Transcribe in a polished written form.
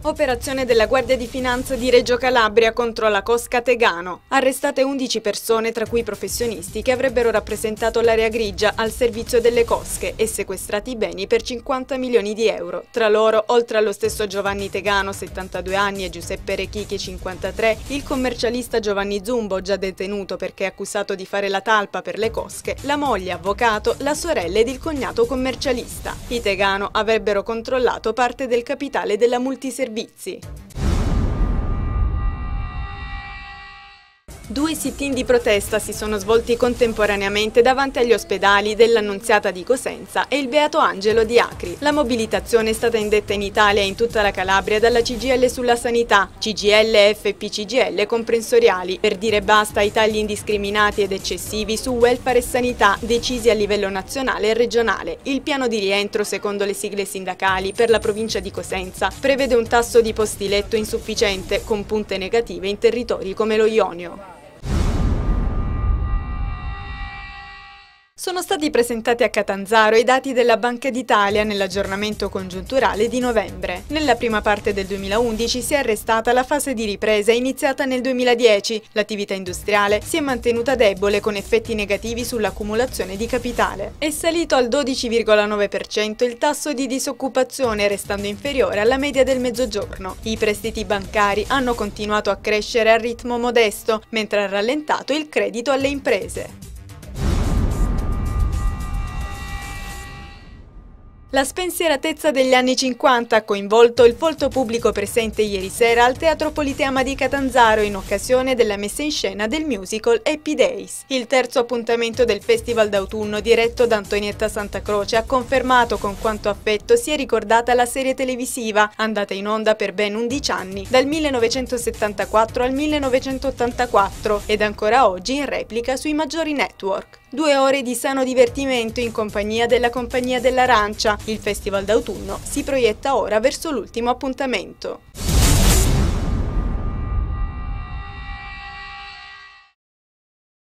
Operazione della Guardia di Finanza di Reggio Calabria contro la cosca Tegano. Arrestate 11 persone, tra cui professionisti, che avrebbero rappresentato l'area grigia al servizio delle cosche e sequestrati beni per 50 milioni di euro. Tra loro, oltre allo stesso Giovanni Tegano, 72 anni, e Giuseppe Rechichi, 53, il commercialista Giovanni Zumbo, già detenuto perché accusato di fare la talpa per le cosche, la moglie avvocato, la sorella ed il cognato commercialista. I Tegano avrebbero controllato parte del capitale della Multiservizi. Due sit-in di protesta si sono svolti contemporaneamente davanti agli ospedali dell'Annunziata di Cosenza e il Beato Angelo di Acri. La mobilitazione è stata indetta in Italia e in tutta la Calabria dalla CGIL sulla sanità, CGIL, FP-CGIL comprensoriali, per dire basta ai tagli indiscriminati ed eccessivi su welfare e sanità decisi a livello nazionale e regionale. Il piano di rientro, secondo le sigle sindacali, per la provincia di Cosenza prevede un tasso di posti letto insufficiente, con punte negative in territori come lo Ionio. Sono stati presentati a Catanzaro i dati della Banca d'Italia nell'aggiornamento congiunturale di novembre. Nella prima parte del 2011 si è arrestata la fase di ripresa iniziata nel 2010. L'attività industriale si è mantenuta debole con effetti negativi sull'accumulazione di capitale. È salito al 12,9% il tasso di disoccupazione, restando inferiore alla media del Mezzogiorno. I prestiti bancari hanno continuato a crescere a ritmo modesto, mentre ha rallentato il credito alle imprese. La spensieratezza degli anni 50 ha coinvolto il folto pubblico presente ieri sera al Teatro Politeama di Catanzaro in occasione della messa in scena del musical Happy Days. Il terzo appuntamento del Festival d'autunno diretto da Antonietta Santacroce ha confermato con quanto affetto si è ricordata la serie televisiva, andata in onda per ben 11 anni, dal 1974 al 1984 ed ancora oggi in replica sui maggiori network. 2 ore di sano divertimento in compagnia della Compagnia dell'Arancia. Il Festival d'autunno si proietta ora verso l'ultimo appuntamento.